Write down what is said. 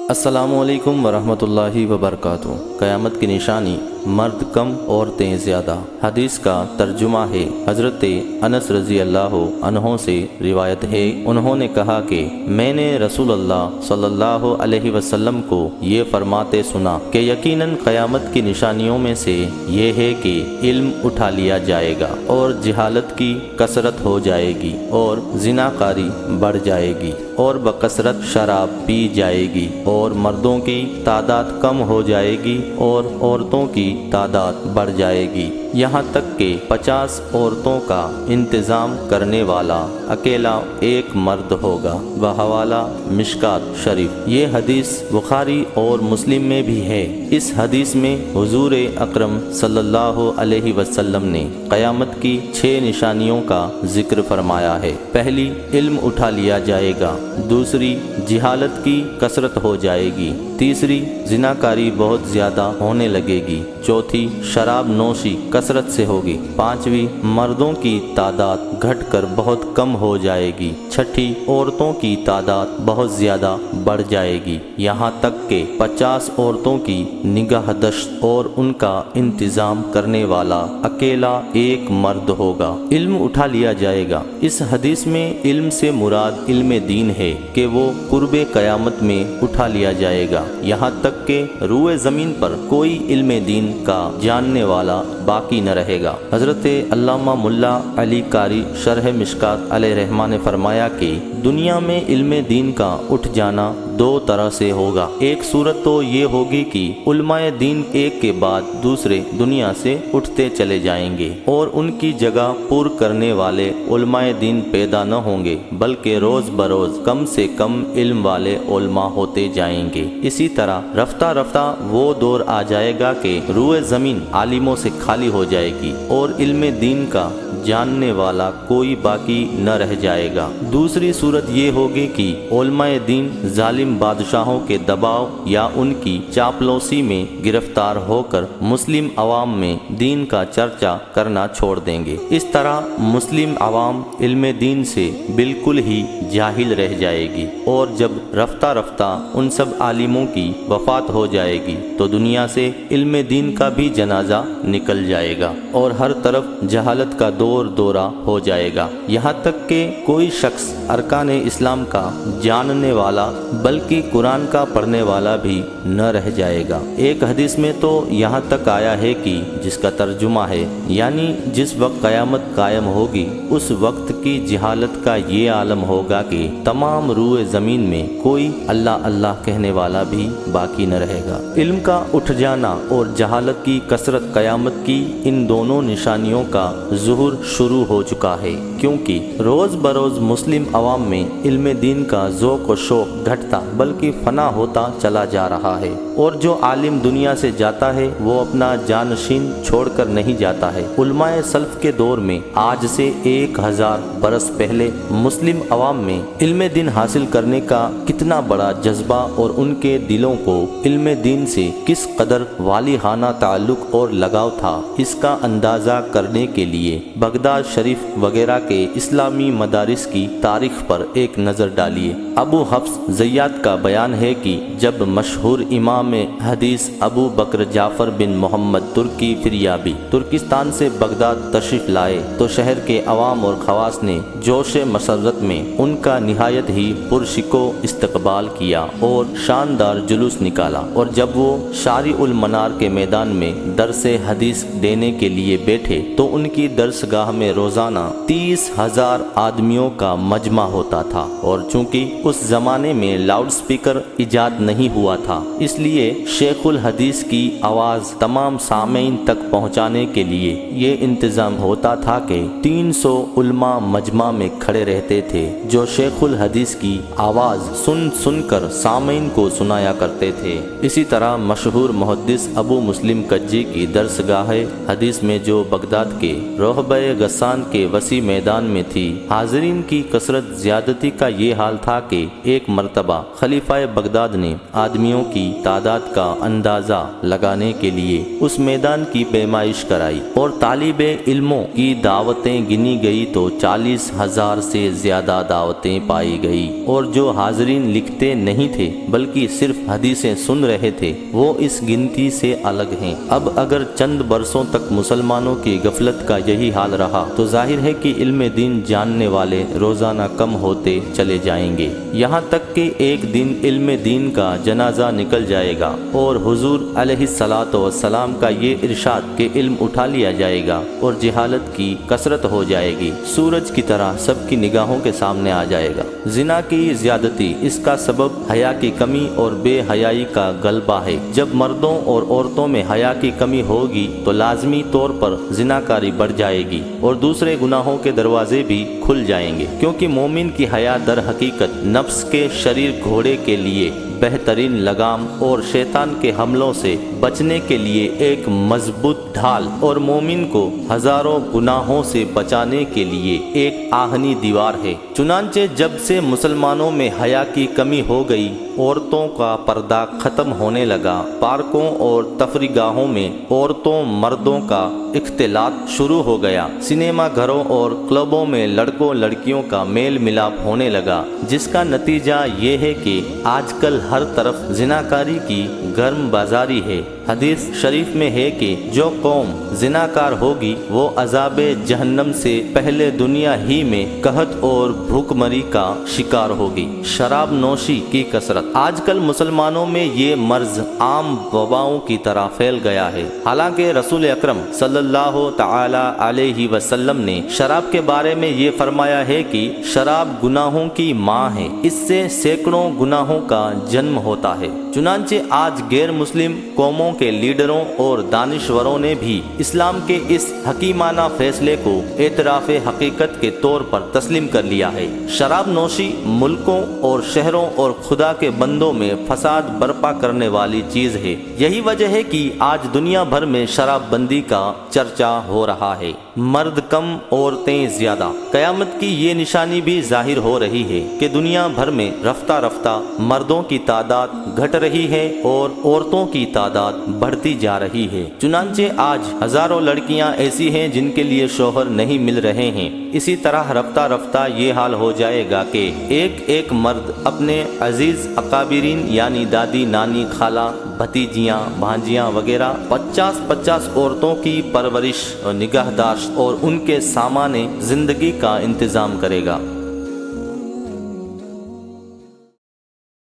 السلام علیکم ورحمۃ اللہ وبرکاتہ۔ قیامت کی نشانی مرد کم عورتیں زیادہ۔ حدیث کا ترجمہ ہے۔ حضرت انس رضی اللہ عنہ سے روایت ہے، انہوں نے کہا کہ میں نے رسول اللہ صلی اللہ علیہ وسلم کو یہ فرماتے سنا کہ یقیناً قیامت کی نشانیوں میں سے یہ ہے کہ علم اٹھا لیا جائے گا اور جہالت کی کثرت ہو جائے گی اور زناکاری بڑھ جائے گی اور بکثرت شراب پی جائے گی اور مردوں کی تعداد کم ہو جائے گی اور عورتوں کی تعداد بڑھ جائے گی، یہاں تک کہ 50 عورتوں کا انتظام کرنے والا اکیلا ایک مرد ہوگا۔ بحوالہ مشکات شریف۔ یہ حدیث بخاری اور مسلم میں بھی ہے۔ اس حدیث میں حضور اکرم صلی اللہ علیہ وسلم نے قیامت کی 6 نشانیوں کا ذکر فرمایا ہے۔ پہلی، علم اٹھا لیا جائے گا۔ دوسری، جہالت کی کثرت ہو جائے گی۔ تیسری، زناکاری بہت زیادہ ہونے لگے گی۔ چوتھی، شراب نوشی کثرت سے ہوگی۔ پانچویں، مردوں کی تعداد گھٹ کر بہت کم ہو جائے گی۔ چھٹی، عورتوں کی تعداد بہت زیادہ بڑھ جائے گی، یہاں تک کہ 50 عورتوں کی نگہ داشت اور ان کا انتظام کرنے والا اکیلا ایک مرد ہوگا۔ علم اٹھا لیا جائے گا۔ اس حدیث میں علم سے مراد علم دین ہے کہ وہ قرب قیامت میں اٹھا لیا جائے گا، یہاں تک کہ روئے زمین پر کوئی علم دین کا جاننے والا باقی نہ رہے گا۔ حضرت علامہ ملا علی قاری شرح مشکات علیہ رحمہ نے فرمایا کہ دنیا میں علم دین کا اٹھ جانا 2 طرح سے ہوگا۔ ایک صورت تو یہ ہوگی کہ علماء دین ایک کے بعد دوسرے دنیا سے اٹھتے چلے جائیں گے اور ان کی جگہ پر کرنے والے علماء دین پیدا نہ ہوں گے، بلکہ روز بروز کم سے کم علم والے علماء ہوتے جائیں گے۔ اسی طرح رفتہ رفتہ وہ دور آ جائے گا کہ روئے زمین عالموں سے خالی ہو جائے گی اور علم دین کا جاننے والا کوئی باقی نہ رہ جائے گا۔ دوسری صورت یہ ہوگی کہ علماء دین ظالم بادشاہوں کے دباؤ یا ان کی چاپلوسی میں گرفتار ہو کر مسلم عوام میں دین کا چرچا کرنا چھوڑ دیں گے۔ اس طرح مسلم عوام علم دین سے بالکل ہی جاہل رہ جائے گی اور جب رفتہ رفتہ ان سب عالموں کی وفات ہو جائے گی تو دنیا سے علم دین کا بھی جنازہ نکل جائے گا اور ہر طرف جہالت کا دورہ ہو جائے گا، یہاں تک کہ کوئی شخص ارکان اسلام کا جاننے والا بلکہ قرآن کا پڑھنے والا بھی نہ رہ جائے گا۔ ایک حدیث میں تو یہاں تک آیا ہے کہ جس کا ترجمہ ہے، یعنی جس وقت قیامت قائم ہوگی اس وقت کی جہالت کا یہ عالم ہوگا کہ تمام روئے زمین میں کوئی اللہ اللہ کہنے والا بھی باقی نہ رہے گا۔ علم کا اٹھ جانا اور جہالت کی کثرت قیامت کی ان دونوں نشانیوں کا ظہور شروع ہو چکا ہے، کیونکہ روز بروز مسلم عوام میں علم دین کا ذوق و شوق گھٹتا بلکہ فنا ہوتا چلا جا رہا ہے، اور جو عالم دنیا سے جاتا ہے وہ اپنا جانشین چھوڑ کر نہیں جاتا ہے۔ علماء سلف کے دور میں آج سے 1000 برس پہلے مسلم عوام میں علم دین حاصل کرنے کا کتنا بڑا جذبہ اور ان کے دلوں کو علم دین سے کس قدر والہانہ تعلق اور لگاؤ تھا، اس کا اندازہ کرنے کے لیے بغداد شریف وغیرہ کے اسلامی مدارس کی تاریخ پر ایک نظر ڈالیے۔ ابو حفص زیات کا بیان ہے کہ جب مشہور امام حدیث ابو بکر جعفر بن محمد ترکی فریابی ترکستان سے بغداد تشریف لائے تو شہر کے عوام اور خواص نے جوش مسرت میں ان کا نہایت ہی پرشکو استقبال کیا اور شاندار جلوس نکالا، اور جب وہ شارع المنار کے میدان میں درس حدیث دینے کے لیے بیٹھے تو ان کی درسگاہ میں روزانہ 30,000 آدمیوں کا مجمع ہوتا تھا، اور چونکہ اس زمانے میں لاؤڈ سپیکر ایجاد نہیں ہوا تھا اس لیے شیخ الحدیث کی آواز تمام سامعین تک پہنچانے کے لیے یہ انتظام ہوتا تھا کہ 300 علماء مجمع میں کھڑے رہتے تھے جو شیخ الحدیث کی آواز سن سن کر سامعین کو سنایا کرتے تھے۔ اسی طرح مشہور محدث ابو مسلم کجی کی درسگاہ حدیث میں جو بغداد کے روحبہ غسان کے وسیع میدان میں تھی، حاضرین کی کثرت زیادتی کا یہ حال تھا کہ ایک مرتبہ خلیفہ بغداد نے آدمیوں کی تعداد تعداد کا اندازہ لگانے کے لیے اس میدان کی پیمائش کرائی اور طالب علموں کی دعوتیں گنی گئی تو 40,000 سے زیادہ دعوتیں پائی گئی، اور جو حاضرین لکھتے نہیں تھے بلکہ صرف حدیثیں سن رہے تھے وہ اس گنتی سے الگ ہیں۔ اب اگر چند برسوں تک مسلمانوں کی غفلت کا یہی حال رہا تو ظاہر ہے کہ علم دین جاننے والے روزانہ کم ہوتے چلے جائیں گے، یہاں تک کہ ایک دن علم دین کا جنازہ نکل جائے گا اور حضور علیہ الصلاۃ والسلام کا یہ ارشاد کہ علم اٹھا لیا جائے گا اور جہالت کی کثرت ہو جائے گی سورج کی طرح سب کی نگاہوں کے سامنے آ جائے گا۔ زنا کی زیادتی، اس کا سبب حیا کی کمی اور بے حیائی کا غلبہ ہے۔ جب مردوں اور عورتوں میں حیا کی کمی ہوگی تو لازمی طور پر زناکاری بڑھ جائے گی اور دوسرے گناہوں کے دروازے بھی کھل جائیں گے، کیونکہ مومن کی حیا در حقیقت نفس کے شریر گھوڑے کے لیے بہترین لگام اور شیطان کے حملوں سے بچنے کے لیے ایک مضبوط ڈھال اور مومن کو ہزاروں گناہوں سے بچانے کے لیے ایک آہنی دیوار ہے۔ چنانچہ جب سے مسلمانوں میں حیا کی کمی ہو گئی، عورتوں کا پردہ ختم ہونے لگا، پارکوں اور تفریح گاہوں میں عورتوں مردوں کا اختلاط شروع ہو گیا، سنیما گھروں اور کلبوں میں لڑکوں لڑکیوں کا میل ملاپ ہونے لگا، جس کا نتیجہ یہ ہے کہ آج کل ہر طرف زناکاری کی گرم بازاری ہے۔ حدیث شریف میں ہے کہ جو قوم زناکار ہوگی وہ عذاب جہنم سے پہلے دنیا ہی میں قحط اور بھوک مری کا شکار ہوگی۔ شراب نوشی کی کثرت، آج کل مسلمانوں میں یہ مرض عام وباؤں کی طرح پھیل گیا ہے، حالانکہ رسول اکرم صلی اللہ تعالی علیہ وسلم نے شراب کے بارے میں یہ فرمایا ہے کہ شراب گناہوں کی ماں ہے، اس سے سینکڑوں گناہوں کا جنم ہوتا ہے۔ چنانچہ آج غیر مسلم قوموں کے لیڈروں اور دانشوروں نے بھی اسلام کے اس حکیمانہ فیصلے کو اعتراف حقیقت کے طور پر تسلیم کر لیا ہے۔ شراب نوشی ملکوں اور شہروں اور خدا کے بندوں میں فساد برپا کرنے والی چیز ہے۔ یہی وجہ ہے کہ آج دنیا بھر میں شراب بندی کا چرچا ہو رہا ہے۔ مرد کم عورتیں زیادہ، قیامت کی یہ نشانی بھی ظاہر ہو رہی ہے کہ دنیا بھر میں رفتہ رفتہ مردوں کی تعداد گھٹ رہی ہے اور عورتوں کی تعداد بڑھتی جا رہی ہے۔ چنانچہ آج ہزاروں لڑکیاں ایسی ہیں جن کے لیے شوہر نہیں مل رہے ہیں۔ اسی طرح رفتہ رفتہ یہ حال ہو جائے گا کہ ایک ایک مرد اپنے عزیز اکابرین یعنی دادی، نانی، خالہ، بھتیجیاں، بھانجیاں وغیرہ 50 عورتوں کی پرورش اور نگہداشت اور ان کے سامان زندگی کا انتظام کرے گا۔